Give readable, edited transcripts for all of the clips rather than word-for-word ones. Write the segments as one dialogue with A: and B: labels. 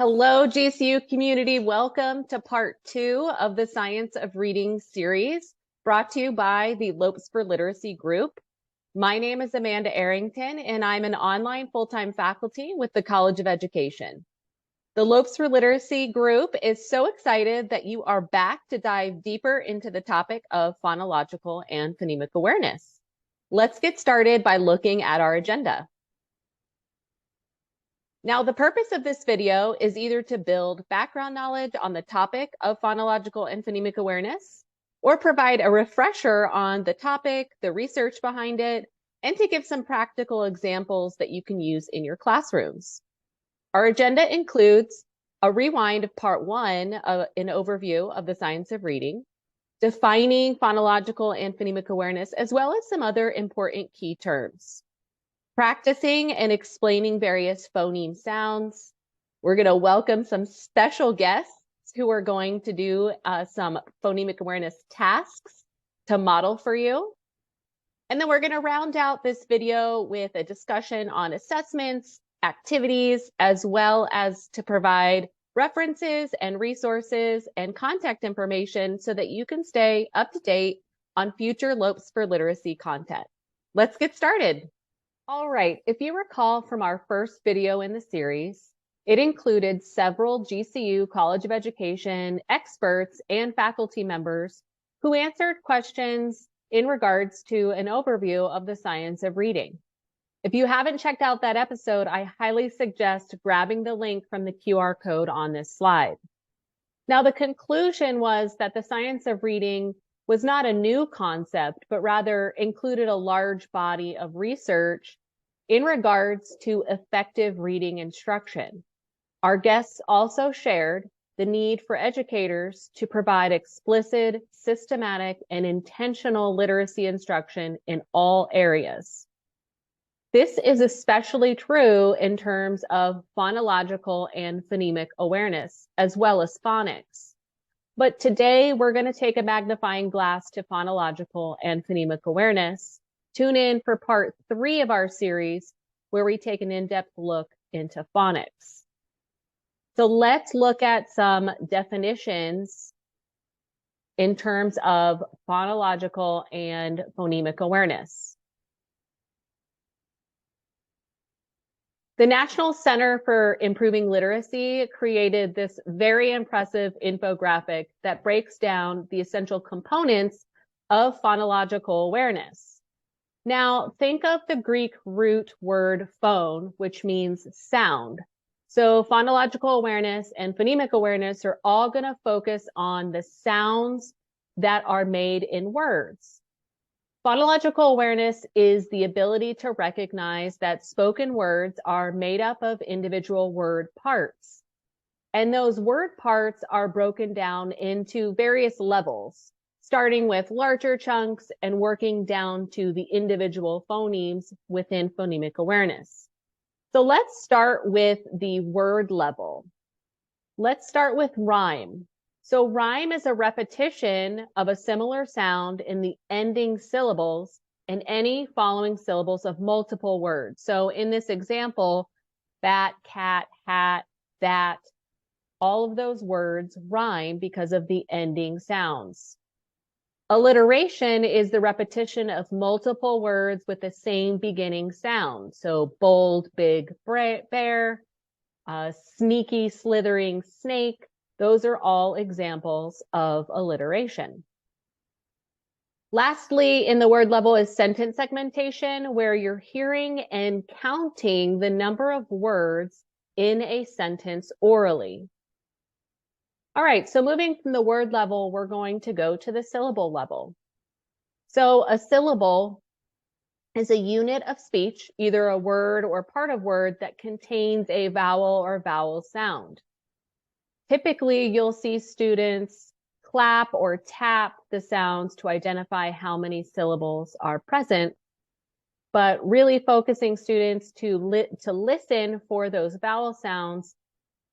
A: Hello, GCU community. Welcome to part 2 of the Science of Reading series, brought to you by the Lopes for Literacy group. My name is Amanda Errington, and I'm an online full-time faculty with the College of Education. The Lopes for Literacy group is so excited that you are back to dive deeper into the topic of phonological and phonemic awareness. Let's get started by looking at our agenda. Now, the purpose of this video is either to build background knowledge on the topic of phonological and phonemic awareness, or provide a refresher on the topic, the research behind it, and to give some practical examples that you can use in your classrooms. Our agenda includes a rewind of part 1 of an overview of the science of reading, defining phonological and phonemic awareness, as well as some other important key terms. Practicing and explaining various phoneme sounds. We're going to welcome some special guests who are going to do some phonemic awareness tasks to model for you. And then we're going to round out this video with a discussion on assessments, activities, as well as to provide references and resources and contact information so that you can stay up to date on future Lopes for Literacy content. Let's get started. All right, if you recall from our first video in the series, it included several GCU College of Education experts and faculty members who answered questions in regards to an overview of the science of reading. If you haven't checked out that episode, I highly suggest grabbing the link from the QR code on this slide. Now, the conclusion was that the science of reading was not a new concept, but rather included a large body of research in regards to effective reading instruction. Our guests also shared the need for educators to provide explicit, systematic, and intentional literacy instruction in all areas. This is especially true in terms of phonological and phonemic awareness, as well as phonics. But today, we're going to take a magnifying glass to phonological and phonemic awareness. Tune in for part 3 of our series, where we take an in-depth look into phonics. So let's look at some definitions in terms of phonological and phonemic awareness. The National Center for Improving Literacy created this very impressive infographic that breaks down the essential components of phonological awareness. Now, think of the Greek root word phone, which means sound. So phonological awareness and phonemic awareness are all going to focus on the sounds that are made in words. Phonological awareness is the ability to recognize that spoken words are made up of individual word parts. And those word parts are broken down into various levels, starting with larger chunks and working down to the individual phonemes within phonemic awareness. So let's start with the word level. Let's start with rhyme. So rhyme is a repetition of a similar sound in the ending syllables in any following syllables of multiple words. So in this example, bat, cat, hat, that, all of those words rhyme because of the ending sounds. Alliteration is the repetition of multiple words with the same beginning sound. So bold, big, bear, sneaky, slithering snake. Those are all examples of alliteration. Lastly, in the word level is sentence segmentation, where you're hearing and counting the number of words in a sentence orally. All right, so moving from the word level, we're going to go to the syllable level. So a syllable is a unit of speech, either a word or part of word that contains a vowel or vowel sound. Typically, you'll see students clap or tap the sounds to identify how many syllables are present, but really focusing students to listen for those vowel sounds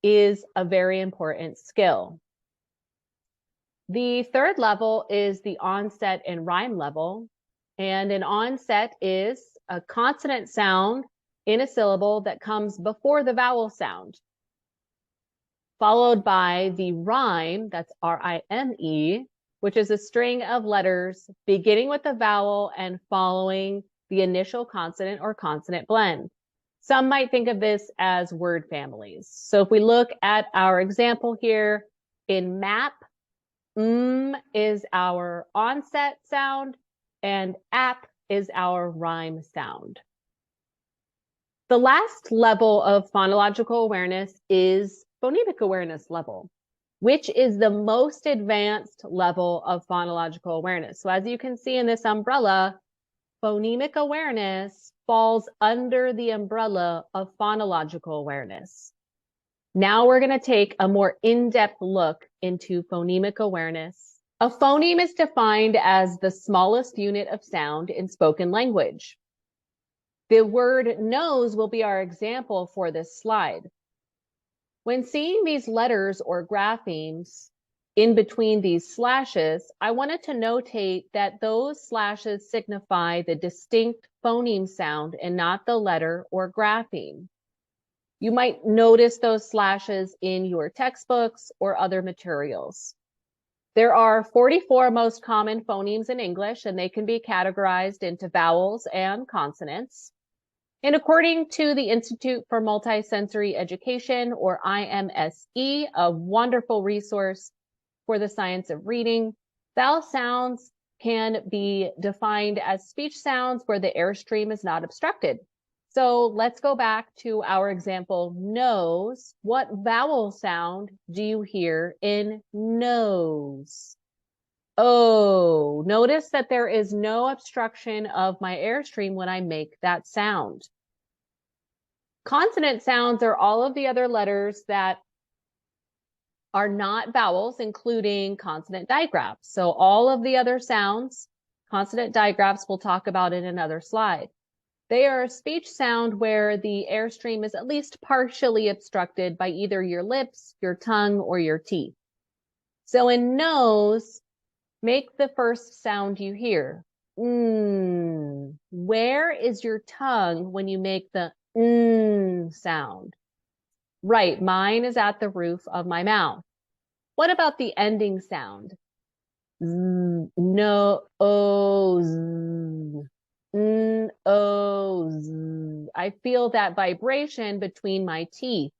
A: is a very important skill. The third level is the onset and rhyme level, and an onset is a consonant sound in a syllable that comes before the vowel sound. followed by the rhyme, that's R-I-M-E, which is a string of letters beginning with a vowel and following the initial consonant or consonant blend. Some might think of this as word families. So if we look at our example here, in map, is our onset sound, and app is our rhyme sound. The last level of phonological awareness is phonemic awareness level, which is the most advanced level of phonological awareness. So as you can see in this umbrella, phonemic awareness falls under the umbrella of phonological awareness. Now we're going to take a more in-depth look into phonemic awareness. A phoneme is defined as the smallest unit of sound in spoken language. The word nose will be our example for this slide. When seeing these letters or graphemes in between these slashes, I wanted to notate that those slashes signify the distinct phoneme sound and not the letter or grapheme. You might notice those slashes in your textbooks or other materials. There are 44 most common phonemes in English, and they can be categorized into vowels and consonants. And according to the Institute for Multisensory Education, or IMSE, a wonderful resource for the science of reading, vowel sounds can be defined as speech sounds where the airstream is not obstructed. So let's go back to our example, nose. What vowel sound do you hear in nose? Oh, notice that there is no obstruction of my airstream when I make that sound. Consonant sounds are all of the other letters that are not vowels, including consonant digraphs. So all of the other sounds, consonant digraphs, we'll talk about in another slide. They are a speech sound where the airstream is at least partially obstructed by either your lips, your tongue, or your teeth. So in nose, make the first sound you hear. Where is your tongue when you make the sound? Right, mine is at the roof of my mouth. What about the ending sound? No, I feel that vibration between my teeth.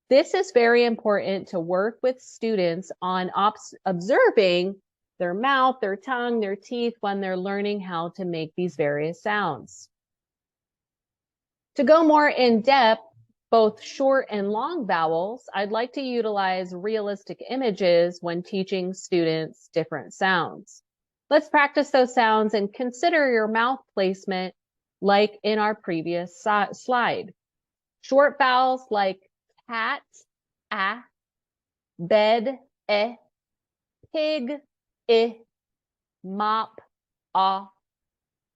A: This is very important to work with students on observing their mouth, their tongue, their teeth when they're learning how to make these various sounds. To go more in depth, both short and long vowels, I'd like to utilize realistic images when teaching students different sounds. Let's practice those sounds and consider your mouth placement like in our previous slide. Short vowels like cat, ah, bed, eh, pig, eh, mop, ah,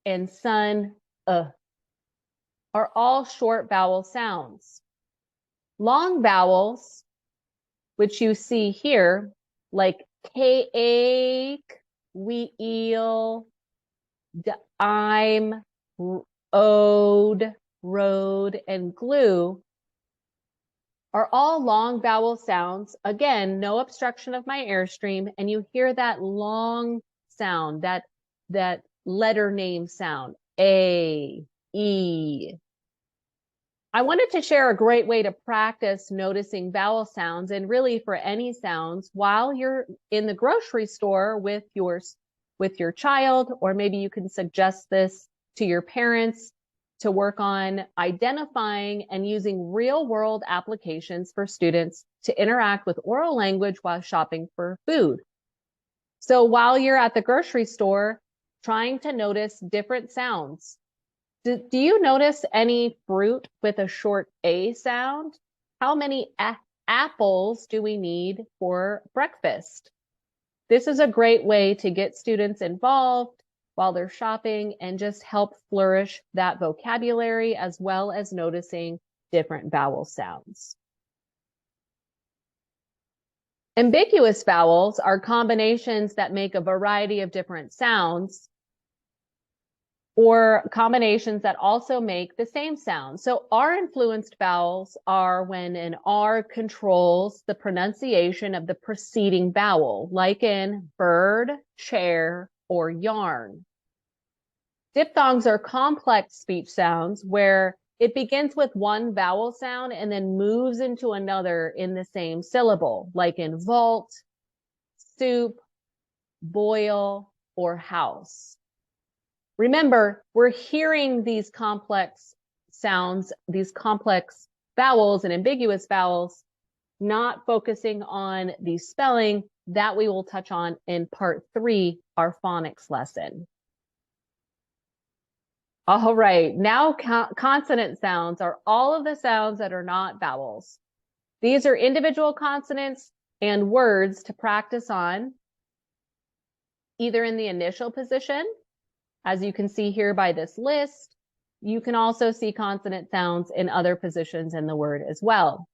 A: and sun, are all short vowel sounds. Long vowels, which you see here, like cake, wheel, I'm, ode, road, and glue, are all long vowel sounds. Again, no obstruction of my airstream, and you hear that long sound, that letter name sound, A, E. I wanted to share a great way to practice noticing vowel sounds, and really for any sounds, while you're in the grocery store with your child, or maybe you can suggest this to your parents to work on identifying and using real-world applications for students to interact with oral language while shopping for food. So while you're at the grocery store, trying to notice different sounds. Do you notice any fruit with a short A sound? How many apples do we need for breakfast? This is a great way to get students involved while they're shopping and just help flourish that vocabulary as well as noticing different vowel sounds. Ambiguous vowels are combinations that make a variety of different sounds. or combinations that also make the same sound. So R-influenced vowels are when an R controls the pronunciation of the preceding vowel, like in bird, chair, or yarn. Diphthongs are complex speech sounds where it begins with one vowel sound and then moves into another in the same syllable, like in vault, soup, boil, or house. Remember, we're hearing these complex sounds, these complex vowels and ambiguous vowels, not focusing on the spelling that we will touch on in part 3, our phonics lesson. All right, now consonant sounds are all of the sounds that are not vowels. These are individual consonants and words to practice on, either in the initial position, as you can see here by this list. You can also see consonant sounds in other positions in the word as well.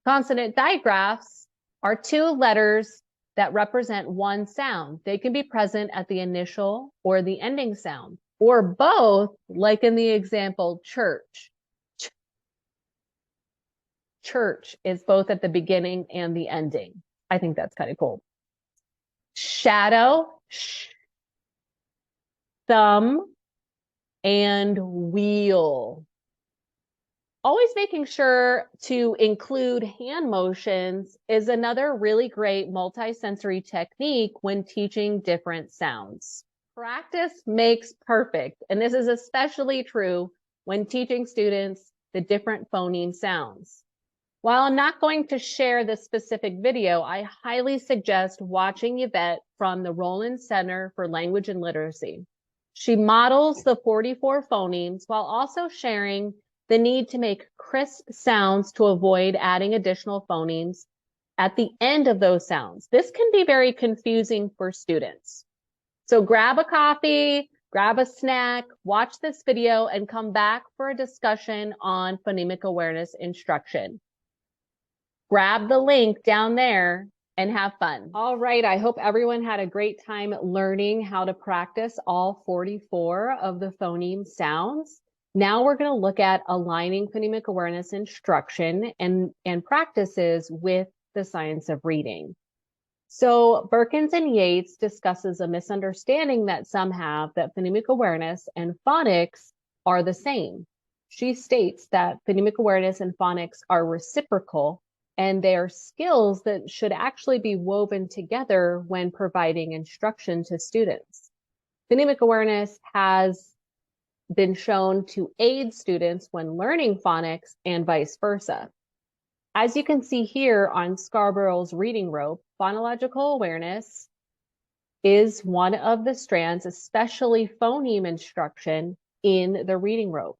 A: Consonant digraphs are two letters that represent one sound. They can be present at the initial or the ending sound, or both, like in the example church. Church is both at the beginning and the ending. I think that's kind of cool. Shadow, sh, thumb, and wheel. Always making sure to include hand motions is another really great multisensory technique when teaching different sounds. Practice makes perfect, and this is especially true when teaching students the different phoneme sounds. While I'm not going to share this specific video, I highly suggest watching Yvette from the Roland Center for Language and Literacy. She models the 44 phonemes while also sharing the need to make crisp sounds to avoid adding additional phonemes at the end of those sounds. This can be very confusing for students. So grab a coffee, grab a snack, watch this video, and come back for a discussion on phonemic awareness instruction. Grab the link down there and have fun. All right, I hope everyone had a great time learning how to practice all 44 of the phoneme sounds. Now we're going to look at aligning phonemic awareness instruction and practices with the science of reading. So Berkins and Yates discusses a misunderstanding that some have that phonemic awareness and phonics are the same. She states that phonemic awareness and phonics are reciprocal, and they are skills that should actually be woven together when providing instruction to students. Phonemic awareness has been shown to aid students when learning phonics and vice versa. As you can see here on Scarborough's reading rope, phonological awareness is one of the strands, especially phoneme instruction, in the reading rope.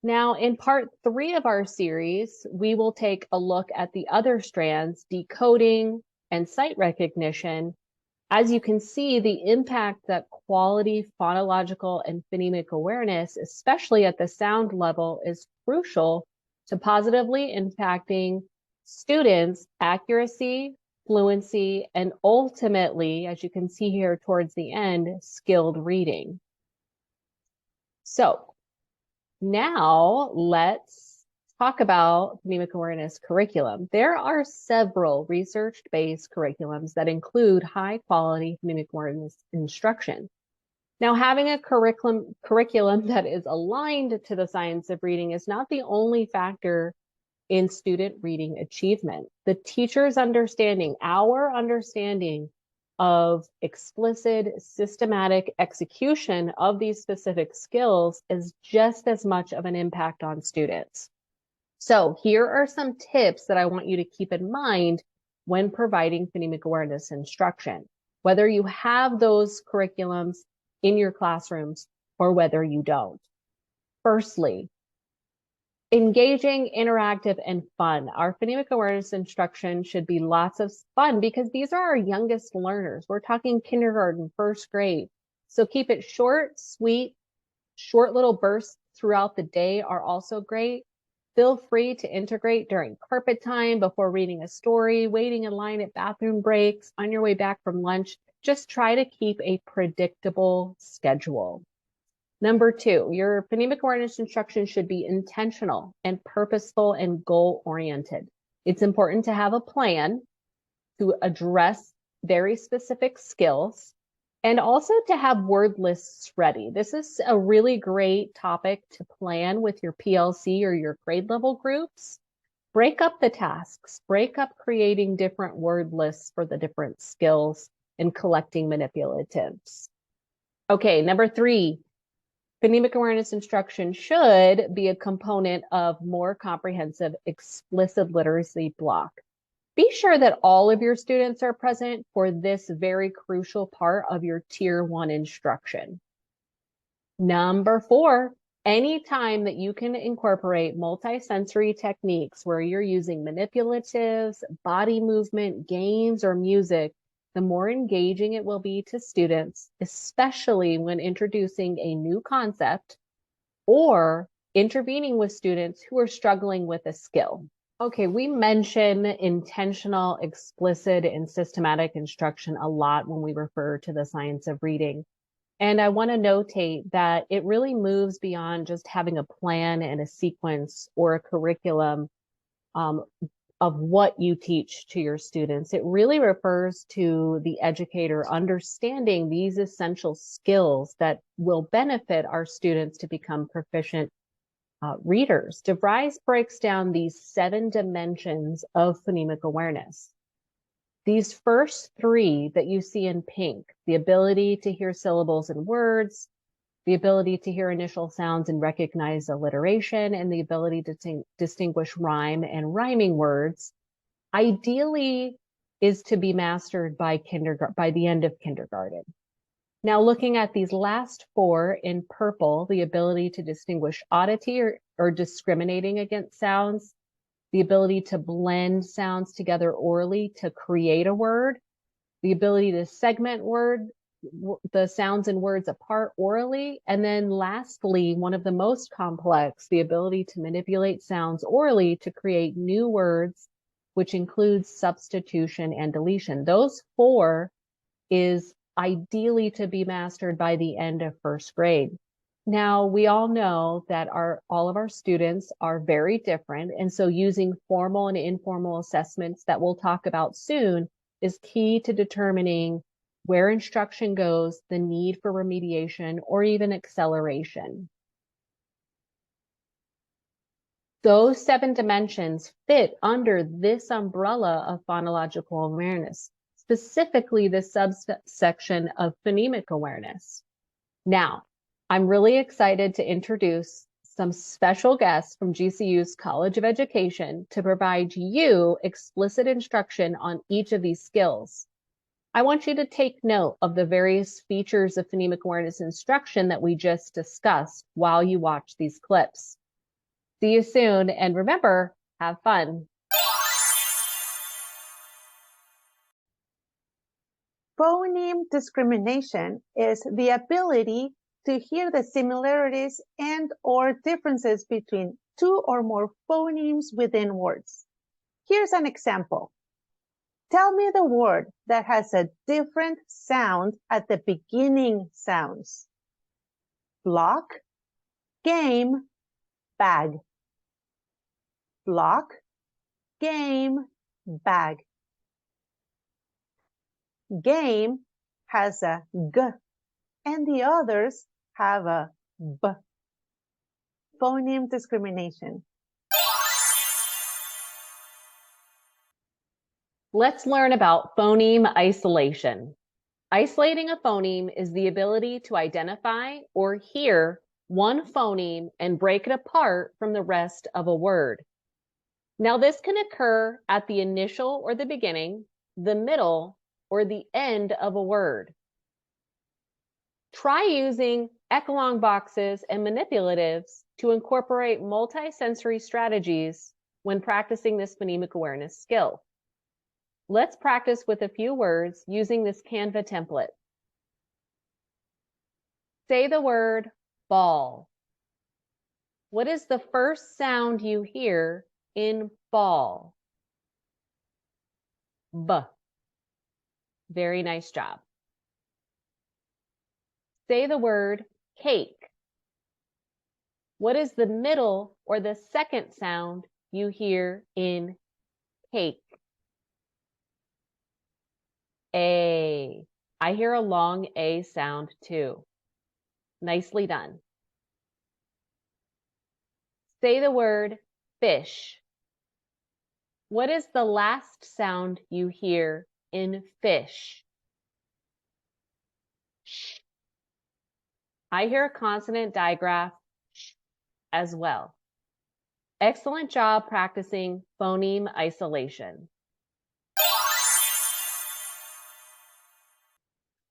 A: Now, in part 3 of our series, we will take a look at the other strands, decoding and sight recognition. As you can see, the impact that quality phonological and phonemic awareness, especially at the sound level, is crucial to positively impacting students' accuracy, fluency, and ultimately, as you can see here towards the end, skilled reading. So now let's talk about phonemic awareness curriculum. There are several research-based curriculums that include high-quality phonemic awareness instruction. Now, having a curriculum that is aligned to the science of reading is not the only factor in student reading achievement. The teacher's understanding, our understanding of explicit, systematic execution of these specific skills is just as much of an impact on students. So here are some tips that I want you to keep in mind when providing phonemic awareness instruction, whether you have those curriculums in your classrooms or whether you don't. Firstly, engaging, interactive, and fun. Our phonemic awareness instruction should be lots of fun because these are our youngest learners. We're talking kindergarten, first grade. So keep it short, sweet. Short little bursts throughout the day are also great. Feel free to integrate during carpet time, before reading a story, waiting in line at bathroom breaks, on your way back from lunch. Just try to keep a predictable schedule. Number 2, your phonemic awareness instruction should be intentional and purposeful and goal-oriented. It's important to have a plan to address very specific skills and also to have word lists ready. This is a really great topic to plan with your PLC or your grade level groups. Break up the tasks, break up creating different word lists for the different skills and collecting manipulatives. Okay, number 3, phonemic awareness instruction should be a component of more comprehensive explicit literacy block. Be sure that all of your students are present for this very crucial part of your Tier 1 instruction. Number 4, anytime that you can incorporate multisensory techniques where you're using manipulatives, body movement, games, or music, the more engaging it will be to students, especially when introducing a new concept or intervening with students who are struggling with a skill. Okay, we mention intentional, explicit, and systematic instruction a lot when we refer to the science of reading. And I want to notate that it really moves beyond just having a plan and a sequence or a curriculum of what you teach to your students. It really refers to the educator understanding these essential skills that will benefit our students to become proficient readers. DeVries breaks down these 7 dimensions of phonemic awareness. These first 3 that you see in pink, the ability to hear syllables and words, the ability to hear initial sounds and recognize alliteration, and the ability to distinguish rhyme and rhyming words, ideally is to be mastered by the end of kindergarten. Now, looking at these last 4 in purple, the ability to distinguish oddity or discriminating against sounds, the ability to blend sounds together orally to create a word, the ability to segment the sounds and words apart orally, and then lastly, one of the most complex, the ability to manipulate sounds orally to create new words, which includes substitution and deletion. Those 4 is ideally to be mastered by the end of 1st grade. Now, we all know that all of our students are very different, and so using formal and informal assessments that we'll talk about soon is key to determining where instruction goes, the need for remediation, or even acceleration. Those 7 dimensions fit under this umbrella of phonological awareness, specifically the subsection of phonemic awareness. Now, I'm really excited to introduce some special guests from GCU's College of Education to provide you explicit instruction on each of these skills. I want you to take note of the various features of phonemic awareness instruction that we just discussed while you watch these clips. See you soon, and remember, have fun.
B: Phoneme discrimination is the ability to hear the similarities and/or differences between 2 or more phonemes within words. Here's an example. Tell me the word that has a different sound at the beginning sounds. Block, game, bag. Block, game, bag. Game has a G, and the others have a B. Phoneme discrimination.
A: Let's learn about phoneme isolation. Isolating a phoneme is the ability to identify or hear one phoneme and break it apart from the rest of a word. Now, this can occur at the initial or the beginning, the middle, or the end of a word. Try using echelon boxes and manipulatives to incorporate multisensory strategies when practicing this phonemic awareness skill. Let's practice with a few words using this Canva template. Say the word ball. What is the first sound you hear in ball? B. Very nice job. Say the word cake. What is the middle or the second sound you hear in cake? A. I hear a long A sound too. Nicely done. Say the word fish. What is the last sound you hear in fish? Sh. I hear a consonant digraph as well. Excellent job practicing phoneme isolation.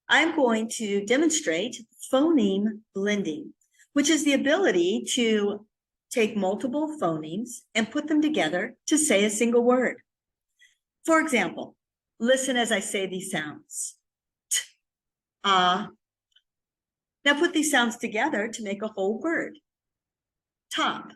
C: I'm going to demonstrate phoneme blending, which is the ability to take multiple phonemes and put them together to say a single word. For example, listen as I say these sounds. T, ah. Now put these sounds together to make a whole word. Top.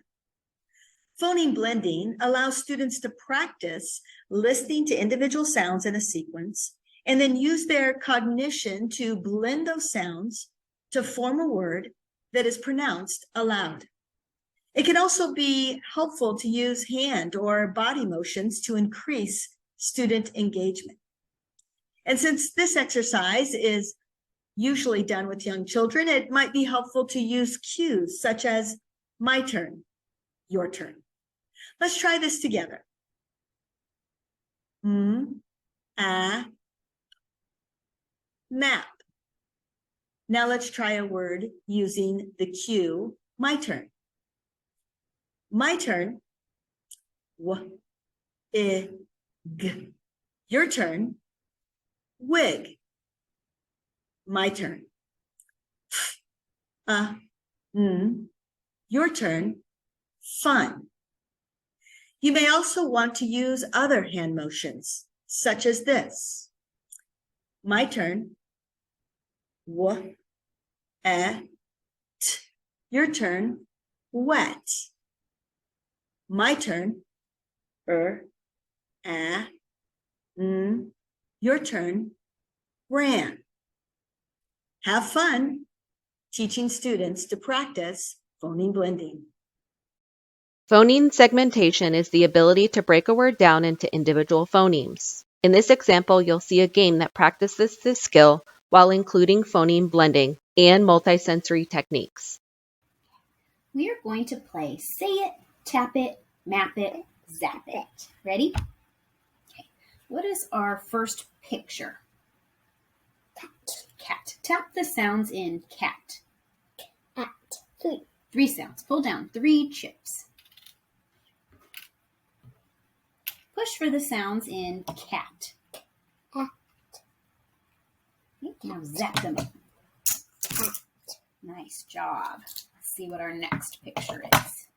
C: Phoneme blending allows students to practice listening to individual sounds in a sequence and then use their cognition to blend those sounds to form a word that is pronounced aloud. It can also be helpful to use hand or body motions to increase student engagement. And since this exercise is usually done with young children, it might be helpful to use cues such as my turn, your turn. Let's try this together. Map. Now let's try a word using the cue, my turn. My turn. G. Your turn. Wig. My turn. Your turn. Fun. You may also want to use other hand motions, such as this. My turn. Your turn. Wet. My turn. Your turn. Ran. Have fun teaching students to practice phoneme blending.
A: Phoneme segmentation is the ability to break a word down into individual phonemes. In this example, you'll see a game that practices this skill while including phoneme blending and multisensory techniques.
D: We are going to play Say It, Tap It, Map It, Zap It. Ready? Okay. What is our first picture? Cat. Cat. Tap the sounds in cat.
E: Cat.
D: Three sounds. Pull down 3 chips. Push for the sounds in cat.
E: Cat.
D: Okay, now zap them up.
E: Cat.
D: Nice job. Let's see what our next picture is.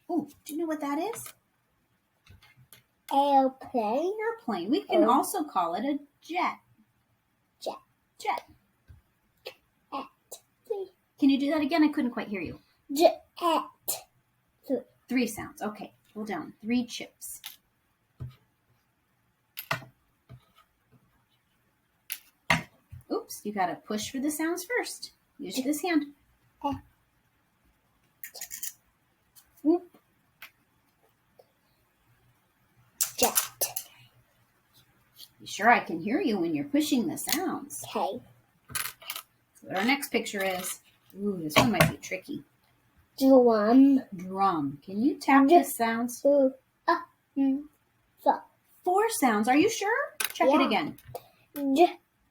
D: Oh, do you know what that is?
E: Airplane.
D: Airplane. We can also call it a jet.
E: Jet.
D: Jet.
E: Cat.
D: Can you do that again? I couldn't quite hear you.
E: Jet.
D: 3 sounds. Okay, pull down 3 chips. Oops, you gotta push for the sounds first. Use this hand.
E: Whoop. Jet.
D: Be sure I can hear you when you're pushing the sounds.
E: Okay.
D: So what our next picture is. Ooh, this one might be tricky.
E: Drum.
D: Drum. Can you tap the sounds?
E: 4.
D: 4 sounds. Are you sure? Check it again.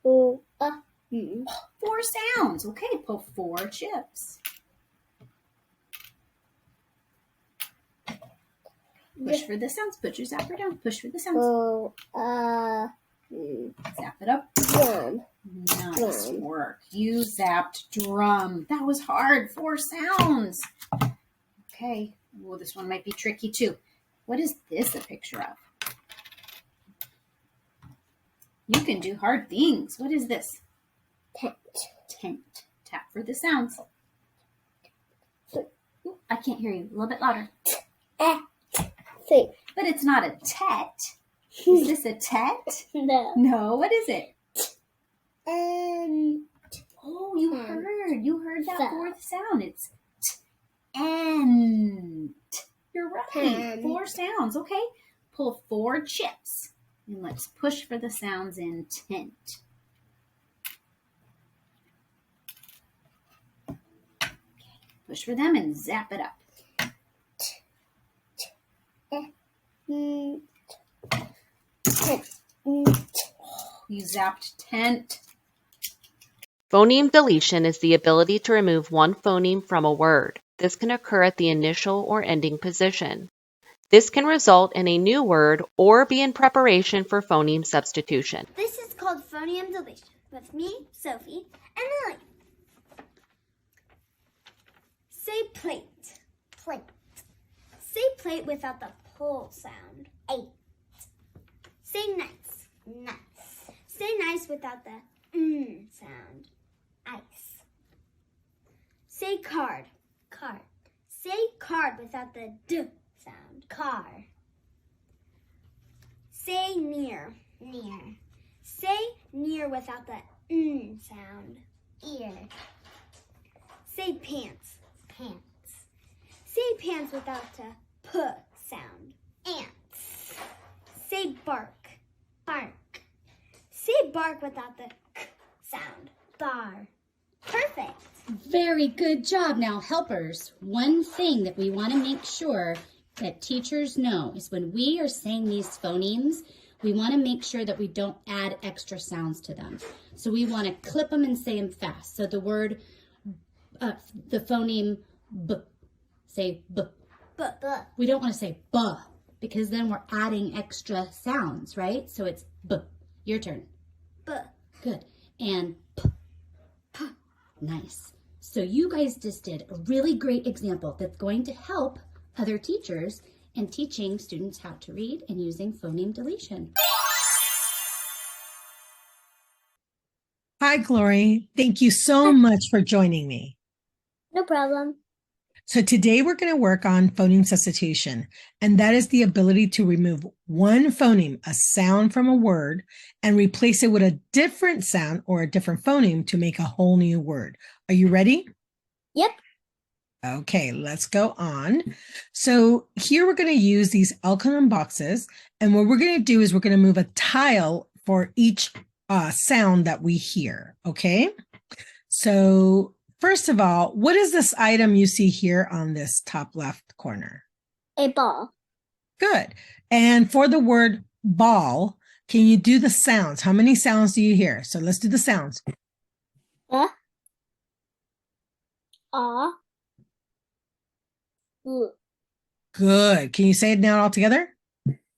D: 4 sounds. Okay, pull 4 chips. Push for the sounds. Put your zapper down. Push for the sounds. Zap it up.
E: Drum.
D: Nice work. You zapped drum. That was hard. 4 sounds. Okay. Well, this one might be tricky too. What is this a picture of? You can do hard things. What is this?
E: Tent.
D: Tent. Tap for the sounds. Ooh, I can't hear you. A little bit louder. But it's not a tet. Is this a tet?
E: No.
D: No. What is it? Oh, you heard. You heard that 4th sound. It's tent. You're right.
E: Tent.
D: 4 sounds. Okay. Pull 4 chips. And let's push for the sounds in tent. Okay. Push for them and zap it up.
E: Mm,
D: You zapped tent.
A: Phoneme deletion is the ability to remove one phoneme from a word. This can occur at the initial or ending position. This can result in a new word or be in preparation for phoneme substitution.
E: This is called phoneme deletion with me, Sophie, and Lily. Say plate. Plate. Say plate without the pull sound. 8. Say nice. Nice. Say nice without the sound. Ice. Say card. Card. Say card without the d sound. Car. Say near. Near. Say near without the sound. Ear. Say pants. Pants. Say pants without the p sound. Ants. Say bark. Bark. Say bark without the k sound. Bar. Perfect.
D: Very good job. Now, helpers, one thing that we want to make sure that teachers know is when we are saying these phonemes, we want to make sure that we don't add extra sounds to them. So we want to clip them and say them fast. So the word, the phoneme b, say b.
E: B.
D: We don't want to say b because then we're adding extra sounds, right? So it's b. Your turn.
E: B.
D: Good. And p.
E: P.
D: Nice. So you guys just did a really great example that's going to help other teachers in teaching students how to read and using phoneme deletion.
F: Hi, Glory. Thank you so much for joining me.
E: No problem.
F: So today we're going to work on phoneme substitution, and that is the ability to remove one phoneme, a sound from a word, and replace it with a different sound or a different phoneme to make a whole new word. Are you ready?
E: Yep.
F: Okay, let's go on. So here we're going to use these Elkonon boxes, and what we're going to do is we're going to move a tile for each sound that we hear, okay? So first of all, what is this item you see here on this top left corner?
E: A ball.
F: Good. And for the word ball, can you do the sounds? How many sounds do you hear? So let's do the sounds. Good. Can you say it now all together?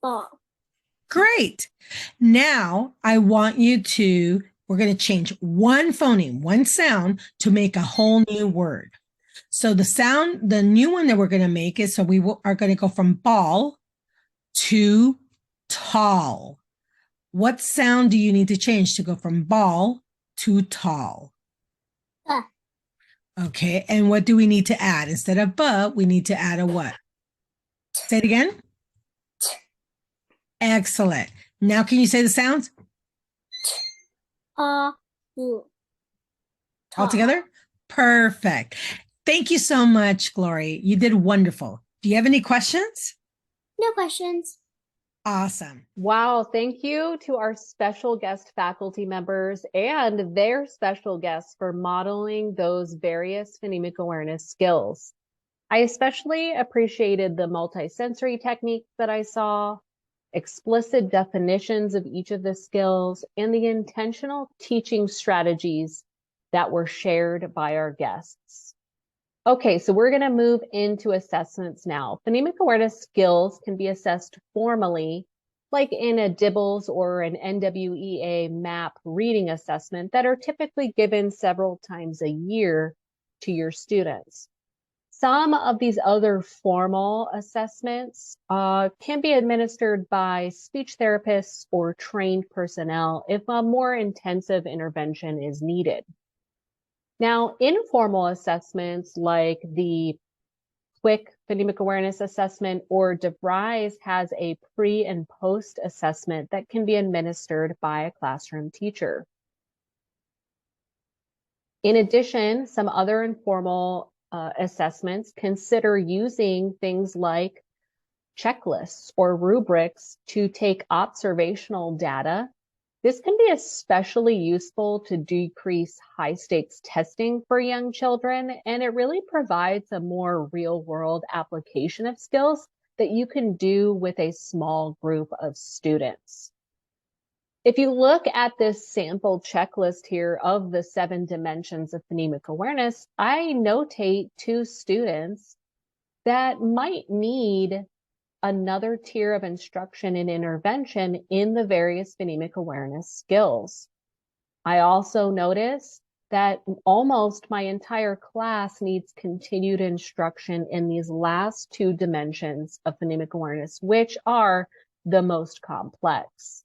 E: Ball.
F: Great. Now I want you to, we're going to change one phoneme, one sound to make a whole new word. So the sound, the new one that we're going to make is, so we are going to go from ball to tall. What sound do you need to change to go from ball to tall? Okay. And what do we need to add? Instead of but, we need to add a what? Say it again. Excellent. Now, can you say the sounds? All together? Perfect. Thank you so much, Glory. You did wonderful. Do you have any questions?
E: No questions.
F: Awesome.
A: Wow, thank you to our special guest faculty members and their special guests for modeling those various phonemic awareness skills. I especially appreciated the multisensory techniques that I saw, explicit definitions of each of the skills, and the intentional teaching strategies that were shared by our guests. Okay, so we're going to move into assessments now. Phonemic awareness skills can be assessed formally, like in a DIBELS or an NWEA MAP reading assessment that are typically given several times a year to your students. Some of these other formal assessments can be administered by speech therapists or trained personnel if a more intensive intervention is needed. Now, informal assessments like the Quick Phonemic Awareness Assessment or DeVries has a pre and post assessment that can be administered by a classroom teacher. In addition, some other informal assessments, consider using things like checklists or rubrics to take observational data. This can be especially useful to decrease high stakes testing for young children, and it really provides a more real world application of skills that you can do with a small group of students. If you look at this sample checklist here of the 7 dimensions of phonemic awareness, I notate 2 students that might need another tier of instruction and intervention in the various phonemic awareness skills. I also notice that almost my entire class needs continued instruction in these last 2 dimensions of phonemic awareness, which are the most complex.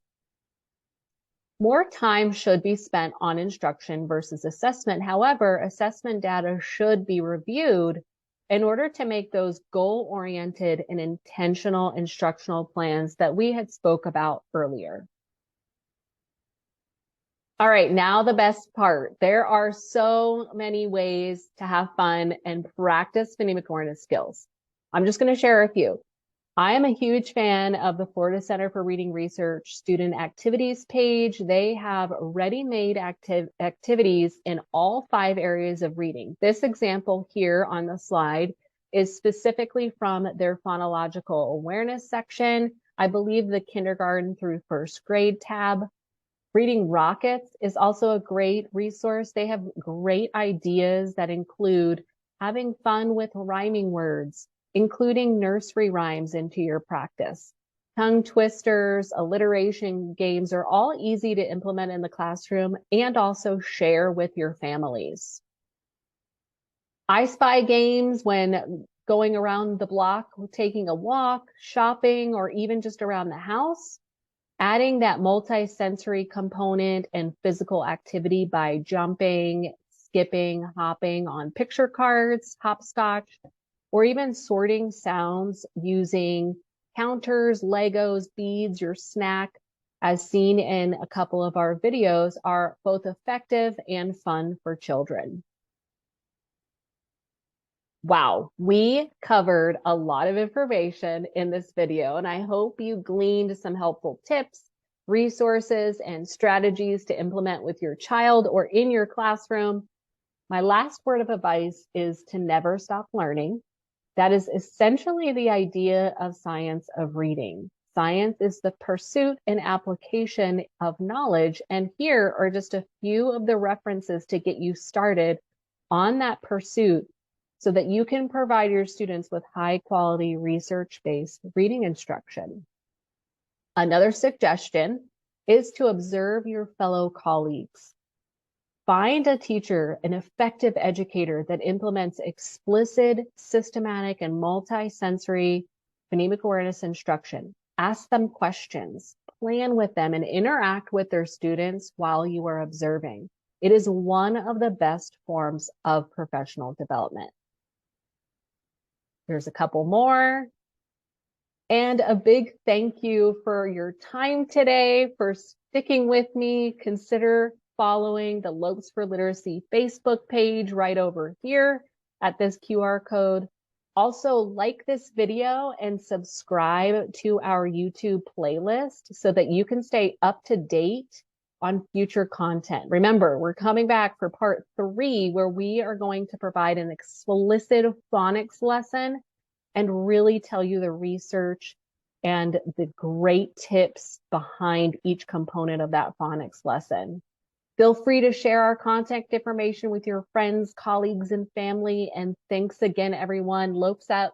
A: More time should be spent on instruction versus assessment. However, assessment data should be reviewed in order to make those goal-oriented and intentional instructional plans that we had spoke about earlier. All right, now the best part. There are so many ways to have fun and practice phonemic awareness skills. I'm just going to share a few. I am a huge fan of the Florida Center for Reading Research student activities page. They have ready-made activities in all 5 areas of reading. This example here on the slide is specifically from their phonological awareness section. I believe the kindergarten through 1st grade tab. Reading Rockets is also a great resource. They have great ideas that include having fun with rhyming words, including nursery rhymes into your practice. Tongue twisters, alliteration games are all easy to implement in the classroom and also share with your families. I Spy games when going around the block, taking a walk, shopping, or even just around the house. Adding that multisensory component and physical activity by jumping, skipping, hopping on picture cards, hopscotch, or even sorting sounds using counters, Legos, beads, your snack, as seen in a couple of our videos, are both effective and fun for children. Wow, we covered a lot of information in this video, and I hope you gleaned some helpful tips, resources, and strategies to implement with your child or in your classroom. My last word of advice is to never stop learning. That is essentially the idea of science of reading. Science is the pursuit and application of knowledge, and here are just a few of the references to get you started on that pursuit so that you can provide your students with high quality research-based reading instruction. Another suggestion is to observe your fellow colleagues. Find a teacher, an effective educator that implements explicit, systematic, and multisensory phonemic awareness instruction. Ask them questions, plan with them, and interact with their students while you are observing. It is one of the best forms of professional development. There's a couple more. And a big thank you for your time today, for sticking with me. Consider following the Lopes for Literacy Facebook page right over here at this QR code. Also, like this video and subscribe to our YouTube playlist so that you can stay up to date on future content. Remember, we're coming back for part 3, where we are going to provide an explicit phonics lesson and really tell you the research and the great tips behind each component of that phonics lesson. Feel free to share our contact information with your friends, colleagues, and family. And thanks again, everyone. Lopes out.